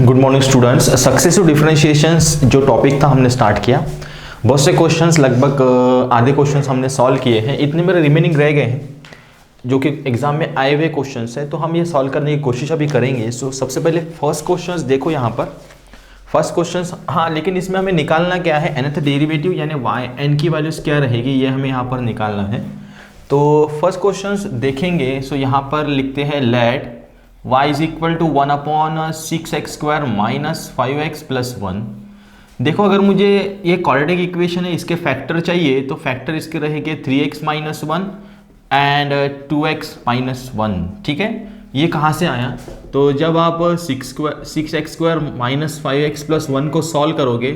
Good morning students. Successive differentiations जो topic था हमने स्टार्ट किया। बहुत से क्वेश्चंस, लगभग आधे क्वेश्चंस हमने सॉल्व किए हैं। इतने मेरे रिमेनिंग रह गए हैं जो कि एग्जाम में आए हुए क्वेश्चंस हैं, तो हम ये सॉल्व करने की कोशिश अभी करेंगे। सो सबसे पहले फर्स्ट क्वेश्चंस देखो यहाँ पर। फर्स्ट क्वेश्चंस, हाँ, लेकिन इसमें हमें निकालना क्या है, nth डेरिवेटिव यानी y n की वैल्यूज क्या रहेगी, ये हमें यहाँ पर निकालना है। तो फर्स्ट क्वेश्चंस देखेंगे। सो यहाँ पर लिखते हैं let y is equal to 1/6x² minus 5x plus 1। देखो, अगर मुझे ये क्वाड्रेटिक इक्वेशन है, इसके फैक्टर चाहिए तो फैक्टर इसके रहेंगे 3x minus 1 and 2x minus 1। ठीक है, ये कहाँ से आया? तो जब आप 6x² माइनस 5x प्लस 1 को सॉल्व करोगे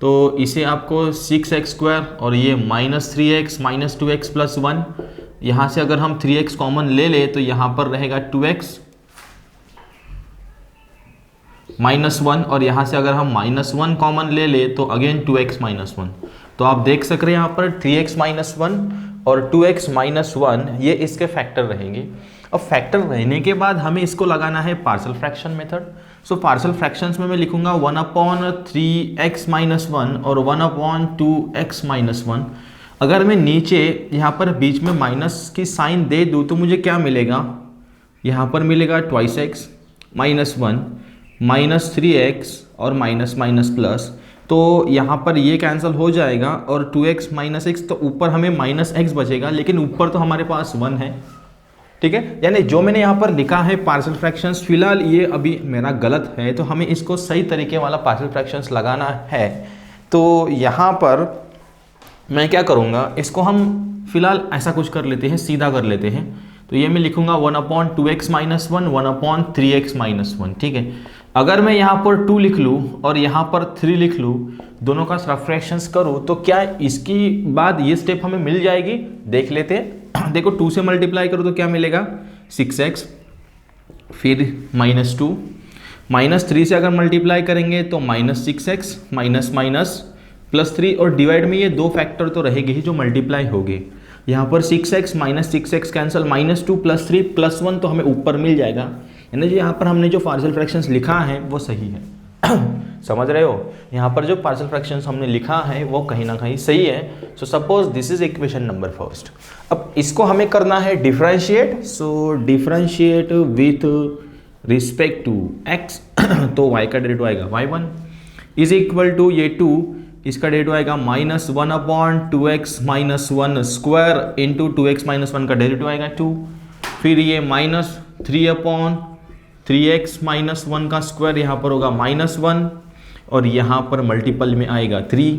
तो इसे आपको 6x² और ये minus 3x minus 2x plus 1, यहाँ से अगर हम 3x कॉमन ले ले तो यहाँ पर रहेगा 2x माइनस 1, और यहाँ से अगर हम माइनस 1 कॉमन ले ले तो अगेन 2x माइनस 1। तो आप देख सक रहे हैं यहाँ पर 3x माइनस 1 और 2x माइनस 1 ये इसके फैक्टर रहेंगे। अब फैक्टर रहने के बाद हमें इसको लगाना है partial fraction method. So partial fractions में मैं लिखूंगा 1/3x माइनस 1 और 1/2x माइनस 1। अगर मैं नीचे यहाँ पर बीच में माइनस की साइन दे दूँ तो मुझे क्या मिलेगा? यहाँ पर मिलेगा 2x माइनस 1 माइनस 3x और माइनस माइनस प्लस, तो यहाँ पर ये कैंसिल हो जाएगा और 2x माइनस x, तो ऊपर हमें माइनस x बचेगा, लेकिन ऊपर तो हमारे पास 1 है। ठीक है, यानी जो मैंने यहाँ पर लिखा है पार्शियल फ्रैक्शंस, फिलहाल ये अभी मेरा गलत है, तो हमें इसको सही तरीके वाला पार्शियल फ्रैक्शंस लगाना है। तो यहाँ पर मैं क्या करूँगा, इसको हम फिलहाल ऐसा कुछ कर लेते हैं, सीधा कर लेते हैं। तो ये मैं लिखूंगा 1/2x माइनस 1 1/3x माइनस 1। ठीक है, अगर मैं यहाँ पर 2 लिख लूँ और यहाँ पर 3 लिख लूँ, दोनों का सब्ट्रैक्शंस करूँ तो क्या इसकी बाद ये स्टेप हमें मिल जाएगी? देख लेते हैं। देखो, 2 से मल्टीप्लाई करो तो क्या मिलेगा? 6x, फिर माइनस 2, माइनस 3 से अगर मल्टीप्लाई करेंगे तो minus 6x minus minus plus 3, और डिवाइड में ये 2 फैक्टर तो रहेंगे ही जो मल्टीप्लाई होंगे। यहाँ पर 6x minus 6x cancel, minus 2 plus 3 plus 1, तो हमें ऊपर मिल जाएगा। यानी जो यहाँ पर हमने जो पार्शियल फ्रैक्शंस लिखा है वो सही है। समझ रहे हो? यहाँ पर जो पार्शियल फ्रैक्शंस हमने लिखा है वो कहीं ना कहीं सही है। So suppose this is equation number first. अब इसको हमें करना है differentiate. So differentiate with respect to x। तो y का डेरिवेटिव आएगा y1 इज इक्वल टू ये 2, इसका डेरिवेटिव आएगा minus 1/2x minus 1 square into 2x minus 1 का डेरिवेटिव आएगा 2, फिर ये माइनस 3/3x माइनस 1 का स्क्वायर, यहाँ पर होगा माइनस 1 और यहाँ पर मल्टीपल में आएगा 3।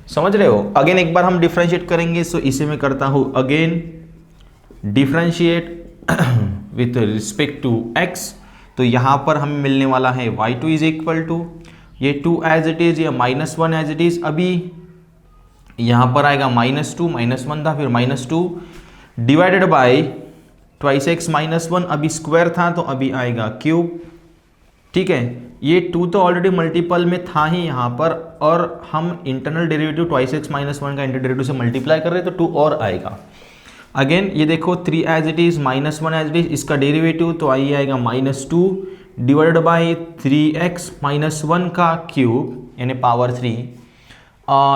समझ रहे हो? अगेन एक बार हम डिफरेंशिएट करेंगे। सो इसे मैं करता हूँ again differentiate with respect to x। तो यहाँ पर हमें मिलने वाला है y2 इज इक्वल टू ये 2 एज इट इज, ये माइनस 1 एज इट इज। अभी यहाँ पर आएगा माइनस 2, माइनस 1 था, फिर minus 2 divided by 2x minus 1, अभी स्क्वायर था तो अभी आएगा क्यूब। ठीक है, ये 2 तो ऑलरेडी मल्टीपल में था ही यहाँ पर, और हम इंटरनल डेरिवेटिव 2x माइनस 1 का इंटर डेरिवेटिव से मल्टीप्लाई कर रहे हैं तो 2 और आएगा। अगेन ये देखो 3 as it is, minus 1 as it is, इसका डेरिवेटिव तो आइए आएगा minus 2 divided by 3x minus 1 का क्यूब यानी पावर 3।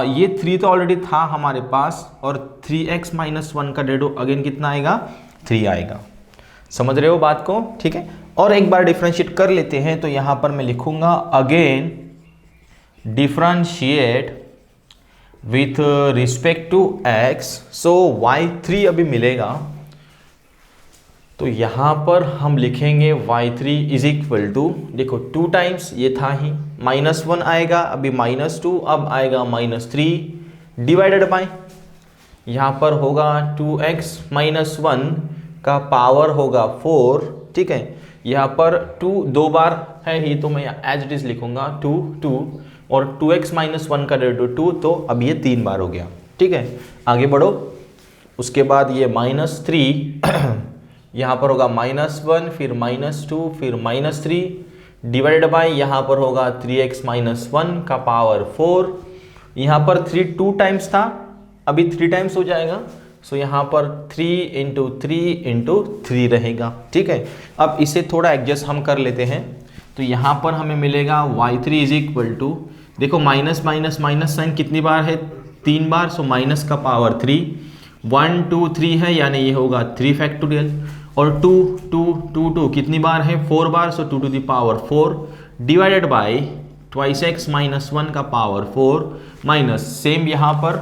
ये 3 तो ऑलरेडी था हमारे पास, और 3x माइनस 1 का डेरिवेटिव अगेन कितना आएगा? 3 आएगा। समझ रहे हो बात को? ठीक है, और एक बार डिफरेंशिएट कर लेते हैं। तो यहाँ पर मैं लिखूंगा again differentiate with respect to x। So y3 अभी मिलेगा, तो यहाँ पर हम लिखेंगे y3 इज इक्वल टू, देखो 2 टाइम्स ये था ही, माइनस 1 आएगा, अभी माइनस 2, अब आएगा माइनस 3 डिवाइडेड बाई, यहाँ पर होगा 2x माइनस 1 का पावर होगा 4। ठीक है, यहाँ पर 2 2 बार है ही, तो मैं एज इट इज लिखूंगा 2 2, और 2x माइनस 1 का डेरिवेटिव 2, तो अब ये 3 बार हो गया। ठीक है, आगे बढ़ो। उसके बाद ये माइनस 3 यहाँ पर होगा माइनस 1, फिर माइनस 2, फिर माइनस 3 डिवाइडेड बाई, यहाँ पर होगा 3x माइनस 1 का पावर 4। यहाँ पर 3 2 टाइम्स था, अभी 3 टाइम्स हो जाएगा। सो यहाँ पर 3 × 3 × 3 रहेगा। ठीक है, अब इसे थोड़ा एडजस्ट हम कर लेते हैं। तो यहाँ पर हमें मिलेगा y3 इज इक्वल टू, देखो माइनस माइनस माइनस साइन कितनी बार है, 3 बार, सो माइनस का पावर 3, 1 2 3 है यानी ये होगा 3 फैक्टोरियल, और 2 2 2 2 कितनी बार है, 4 बार, so 2 to the power 4 divided by twice x minus 1 का पावर 4 माइनस, सेम यहाँ पर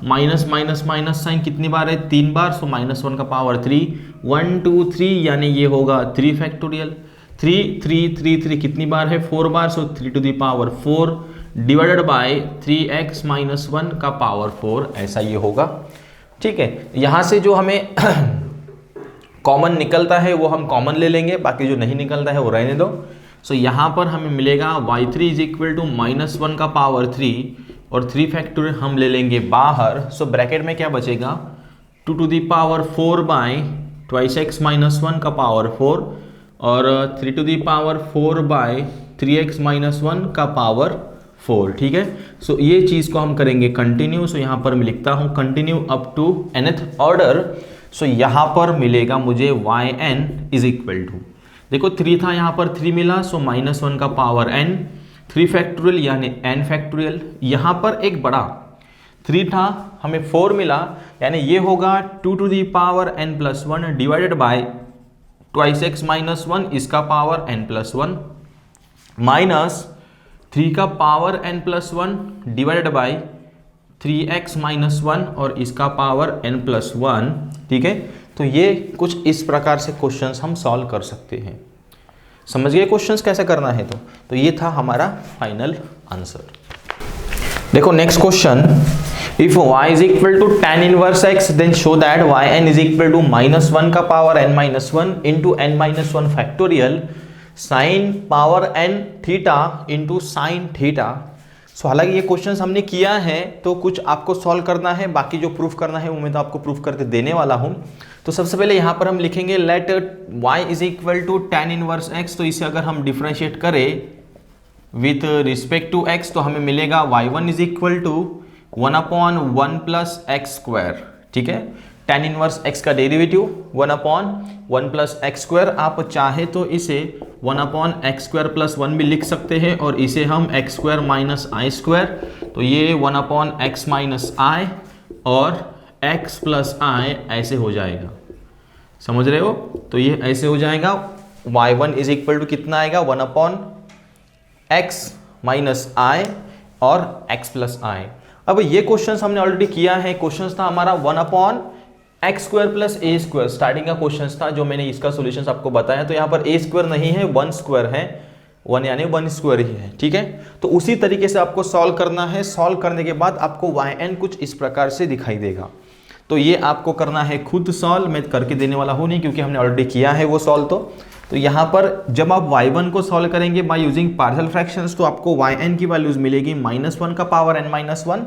माइनस माइनस माइनस साइन कितनी बार है, 3 बार, सो माइनस 1 का पावर 3, 1 2 3 यानी ये होगा 3 फैक्टोरियल, 3 3 3 3 कितनी बार है, 4 बार, so 3 to the power 4 divided by 3x minus 1 का पावर 4, ऐसा ये होगा। ठीक है, यहाँ से जो हमें कॉमन निकलता है वो हम कॉमन ले लेंगे, बाकी जो नहीं निकलता है वो रहने दो। सो यहाँ पर हमें मिलेगा y3 is equal to minus 1 का पावर 3 और 3 फैक्टोरियल हम ले लेंगे बाहर। सो ब्रैकेट में क्या बचेगा, 2 to the power 4 by twice x minus 1 का पावर 4 और 3 to the power 4 by 3x minus 1 का पावर 4। ठीक है, सो ये चीज़ को हम करेंगे कंटिन्यू। सो यहाँ पर मैं लिखता हूँ continue up to nth order. So यहाँ पर मिलेगा मुझे yn इज इक्वल टू, देखो 3 था यहाँ पर 3 मिला, सो माइनस 1 का पावर n, 3 फैक्टोरियल यानी n फैक्टोरियल, यहाँ पर एक बड़ा 3 था हमें 4 मिला यानी ये होगा 2 to the power n plus 1 divided by twice x minus 1 इसका पावर n प्लस 1 माइनस 3 का power n plus 1 divided by 3x minus 1 और इसका पावर n प्लस 1। ठीक है, तो ये कुछ इस प्रकार से क्वेश्चंस हम सॉल्व कर सकते हैं। समझ गए क्वेश्चंस कैसे करना है? तो ये था हमारा फाइनल आंसर। देखो next question, if y is equal to tan inverse x then show that yn is equal to minus 1 का power n minus 1 into n minus 1 factorial sine power n theta into sine theta. So हालांकि ये question हमने किया है तो कुछ आपको solve करना है, बाकी जो प्रूफ करना है वो मैं तो आपको प्रूफ करके देने वाला हूँ। तो सबसे पहले यहाँ पर हम लिखेंगे let y is equal to tan inverse x। तो इसे अगर हम डिफरेंशिएट करें विथ रिस्पेक्ट टू x तो हमें मिलेगा y1 is equal to 1 upon 1 plus x square. ठीक है, tan इनवर्स x का derivative 1 upon 1 plus x square, आप चाहे तो इसे 1 अपॉन एक्स स्क्वायर प्लस 1 भी लिख सकते हैं और इसे हम एक्स स्क्वायर माइनस आई स्क्वायर, तो ये 1 अपॉन एक्स माइनस आई और x प्लस आई ऐसे हो जाएगा। समझ रहे हो? तो ये ऐसे हो जाएगा, y1 इज इक्वल टू कितना आएगा 1 अपॉन एक्स माइनस आई और x प्लस आई। अब ये क्वेश्चन हमने ऑलरेडी किया है, क्वेश्चन था हमारा 1 अपॉन एक्स स्क्वायर प्लस ए स्क्वायर, स्टार्टिंग का क्वेश्चन था जो मैंने इसका सॉल्यूशंस आपको बताया। तो यहाँ पर ए स्क्वायर नहीं है 1 स्क्वायर है, 1 यानी 1 स्क्वायर ही है। ठीक है, तो उसी तरीके से आपको सॉल्व करना है। सॉल्व करने के बाद आपको yn कुछ इस प्रकार से दिखाई देगा। तो ये आपको करना है खुद सॉल्व, मैं करके देने वाला हूँ नहीं क्योंकि हमने ऑलरेडी किया है वो सॉल्व। तो यहाँ पर जब आप y1 को सॉल्व करेंगे बाय यूजिंग पार्शियल फ्रैक्शंस तो आपको yn की वैल्यूज मिलेगी माइनस 1 का power n minus 1,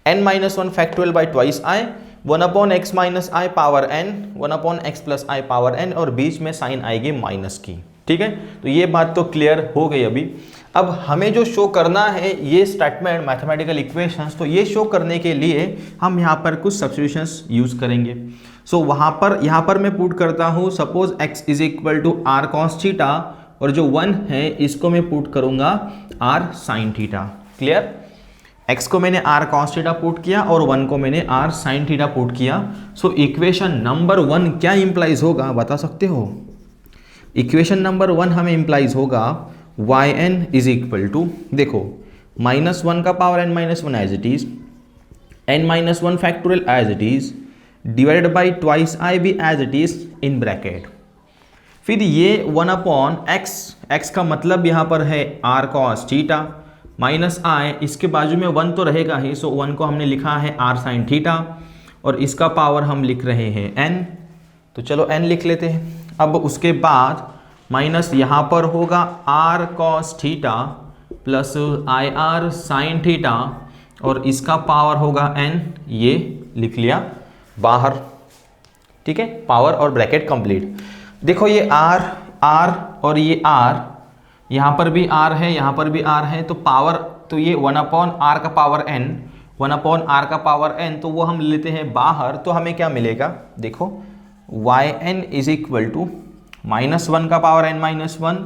n minus 1 factorial by twice I, 1 upon x minus I power n, 1 upon x plus I power n और बीच में साइन आएगी माइनस की। ठीक है, तो ये बात तो क्लियर हो गई अभी। अब हमें जो शो करना है ये स्टेटमेंट मैथमेटिकल इक्वेशंस, तो ये शो करने के लिए हम यहाँ पर कुछ सब्स्टिट्यूशंस यूज करेंगे। सो यहाँ पर मैं पुट करता हूँ suppose x is equal to r cos theta और जो 1 है इसको मैं पुट करूँगा r sine theta. Clear? x को मैंने r cos थीटा पुट किया और 1 को मैंने r sin थीटा पुट किया। सो इक्वेशन नंबर 1 क्या इंप्लाइज होगा बता सकते हो? इक्वेशन नंबर 1 हमें इंप्लाइज होगा yn इज इक्वल टू, देखो माइनस 1 का power n minus 1 as it is, n minus 1 factorial as it is divided by twice i भी as it is in bracket. फिर ये 1 अपॉन x का मतलब यहाँ पर है r cos थीटा माइनस आई, इसके बाजू में 1 तो रहेगा ही, सो 1 को हमने लिखा है r sin थीटा और इसका पावर हम लिख रहे हैं n, तो चलो n लिख लेते हैं। अब उसके बाद माइनस यहाँ पर होगा r cos theta plus I R sine theta और इसका पावर होगा n, ये लिख लिया बाहर। ठीक है, पावर और ब्रैकेट कंप्लीट। देखो ये r और ये r, यहाँ पर भी r है, यहाँ पर भी r है, तो पावर तो ये 1 अपॉन r का पावर n, 1 अपॉन r का पावर n, तो वो हम लेते हैं बाहर। तो हमें क्या मिलेगा? देखो yn is equal to minus 1 का power n minus 1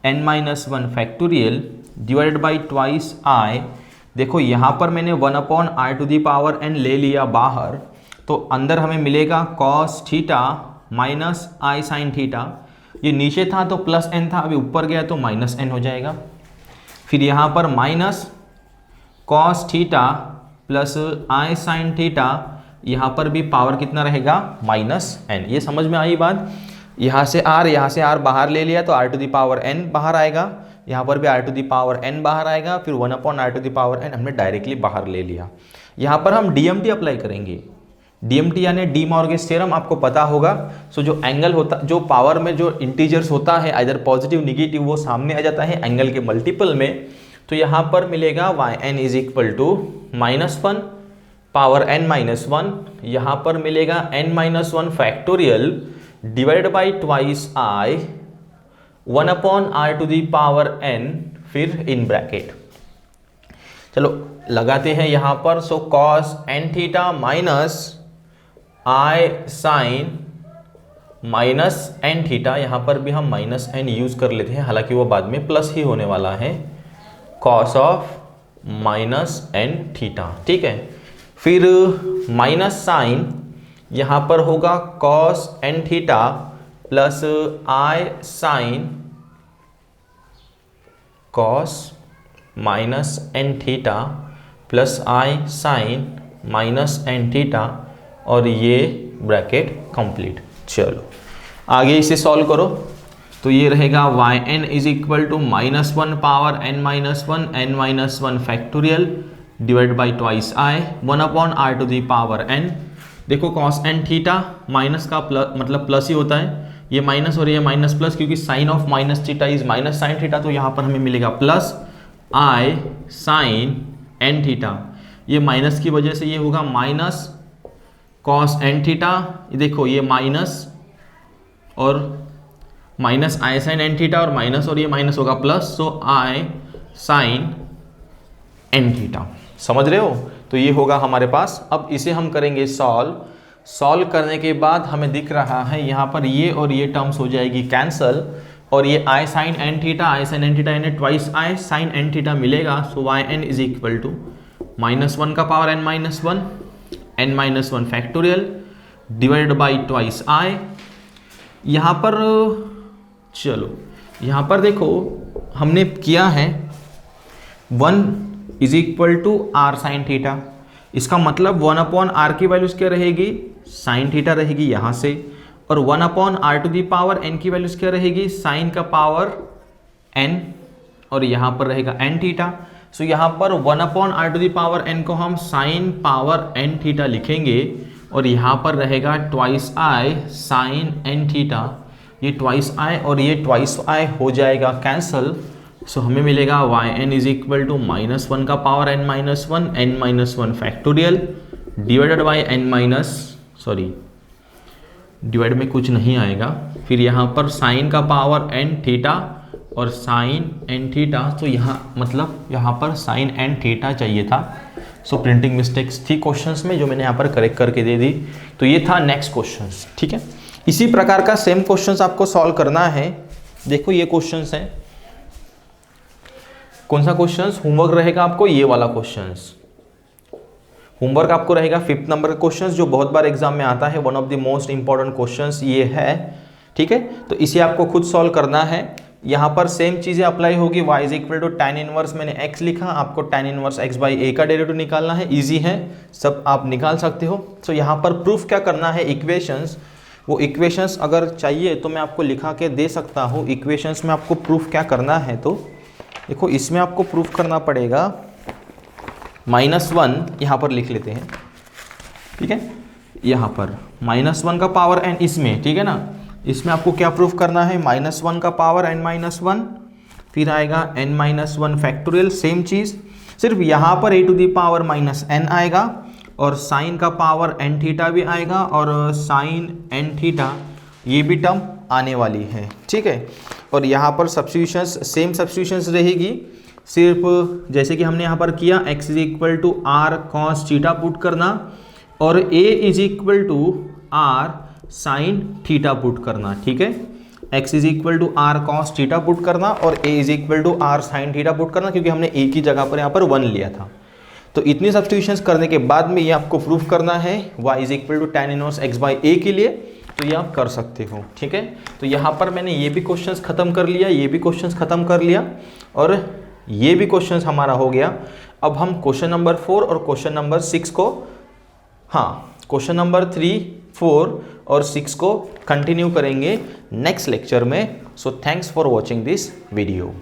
n minus one factorial divided by twice i. देखो यहाँ पर मैंने 1/r⁴n ले लिया बाहर, तो अंदर हमें मिलेगा cos theta minus i sine theta. ये नीचे था तो प्लस n था, अभी ऊपर गया तो माइनस n हो जाएगा। फिर यहाँ पर minus cos theta plus i sine theta, यहाँ पर भी पावर कितना रहेगा माइनस n। ये समझ में आई बात। यहाँ से r बाहर ले लिया तो r⁴n बाहर आएगा, यहाँ पर भी r⁴n बाहर आएगा, फिर 1/r⁴n हमने डायरेक्टली बाहर ले लिया। यहाँ पर हम DMT अप्लाई करेंगे। DMT यानी डी मॉर्गेज थ्योरम आपको पता होगा। सो जो एंगल होता, जो पावर में जो इंटीजर्स होता है इधर पॉजिटिव निगेटिव, वो सामने आ जाता है एंगल के मल्टीपल में। तो यहाँ पर मिलेगा yn is equal to -1 power n minus 1, यहाँ पर मिलेगा n minus 1 factorial divided by twice i 1/r⁴n, फिर इन ब्रैकेट। चलो लगाते हैं यहाँ पर। So cos n theta minus i sine minus n theta, यहाँ पर भी हम माइनस n यूज कर लेते हैं, हालांकि वो बाद में प्लस ही होने वाला है, cos of minus n theta. ठीक है, फिर माइनस साइन, यहाँ पर होगा cos n theta plus i sine cos minus n theta plus i sine minus n theta, और ये ब्रैकेट कंप्लीट। चलो आगे इसे सॉल्व करो। तो ये रहेगा yn is equal to -1 power n minus 1 factorial divide by twice i 1/r⁴n। देखो cos n थीटा माइनस का मतलब प्लस ही होता है, ये माइनस और ये माइनस प्लस, क्योंकि sine of minus theta is minus sine theta, तो यहाँ पर हमें मिलेगा plus i sine n theta. ये माइनस की वजह से ये होगा माइनस cos n थीटा, देखो ये माइनस और minus i sine n theta, और माइनस और ये माइनस होगा प्लस, सो आई साइन n थीटा। समझ रहे हो? तो ये होगा हमारे पास। अब इसे हम करेंगे सॉल्व करने के बाद हमें दिख रहा है यहाँ पर ये और ये टर्म्स हो जाएगी कैंसल, और ये आई साइन n थीटा यानी twice i sine n theta मिलेगा। So yn is equal to -1 का power n minus 1 factorial divided by twice i. यहाँ पर चलो यहाँ पर देखो हमने किया है 1 is equal to r sine theta, इसका मतलब 1/r की वैल्यूज क्या रहेगी, साइन थीटा रहेगी यहाँ से, और 1/r⁴n की वैल्यूज क्या रहेगी, साइन का पावर n, और यहाँ पर रहेगा n थीटा। सो यहाँ पर 1/r⁴n को हम साइन पावर n थीटा लिखेंगे, और यहाँ पर रहेगा twice i sine n theta. ये ट्वाइस आई और ये ट्वाइस आई हो जाएगा कैंसल। सो हमें मिलेगा yn इज इक्वल टू -1 का power n minus 1 factorial divided by divide में कुछ नहीं आएगा, फिर यहाँ पर साइन का पावर n थीटा और साइन n थीटा। तो यहाँ मतलब यहाँ पर साइन n थीटा चाहिए था। सो प्रिंटिंग मिस्टेक्स थी क्वेश्चंस में, जो मैंने यहाँ पर करेक्ट करके दे दी। तो ये था नेक्स्ट क्वेश्चंस। ठीक है, इसी प्रकार का सेम क्वेश्चंस आपको सॉल्व करना है। देखो ये क्वेश्चंस हैं, कौन सा क्वेश्चंस होमवर्क रहेगा आपको, ये वाला क्वेश्चंस होमवर्क आपको रहेगा 5th नंबर का क्वेश्चंस, जो बहुत बार एग्जाम में आता है, one of the most important questions ये है। ठीक है, तो इसे आपको खुद सॉल्व करना है। यहाँ पर सेम चीज़ें अप्लाई होगी। y is equal to tan inverse मैंने x लिखा, आपको tan inverse x by a का डेरिवेटिव निकालना है। इजी है, सब आप निकाल सकते हो। तो यहाँ पर प्रूफ क्या करना है, इक्वेशंस, वो इक्वेशंस अगर चाहिए तो मैं आपको लिखा के दे सकता हूँ। इक्वेशंस में आपको प्रूफ क्या करना है, तो देखो इसमें आपको प्रूफ करना पड़ेगा -1 यहाँ पर लिख लेते हैं। ठीक है, यहाँ पर -1 का पावर n इसमें, ठीक है ना, इसमें आपको क्या प्रूफ करना है, -1 का पावर n-1, फिर आएगा n-1 फैक्टोरियल, सेम चीज़, सिर्फ यहाँ पर a⁻n आएगा, और साइन का पावर n थीटा भी आएगा, और साइन n थीटा ये भी टर्म आने वाली है। ठीक है, और यहाँ पर सब्स्टिट्यूशंस सेम सब्स्टिट्यूशंस रहेगी, सिर्फ जैसे कि हमने यहाँ पर किया x is equal to r cos theta put करना, और a is equal to r sine theta put करना। ठीक है, x is equal to r cos theta put करना और a is equal to r sine theta put करना, क्योंकि हमने a की जगह पर यहाँ पर 1 लिया था। तो इतनी सब्स्टिट्यूशंस करने के बाद में ये आपको प्रूफ करना है y is equal to tan inverse x by a के लिए, तो ये आप कर सकते हो। ठीक है, तो यहाँ पर मैंने ये भी क्वेश्चंस खत्म कर लिया, ये भी क्वेश्चंस खत्म कर लिया और ये भी क्वेश्चंस हमारा हो गया। अब हम क्वेश्चन नंबर 4 और क्वेश्चन नंबर 6 को, हाँ क्वेश्चन नंबर 3, 4 और 6 को कंटिन्यू करेंगे नेक्स्ट लेक्चर में। So thanks for watching this video.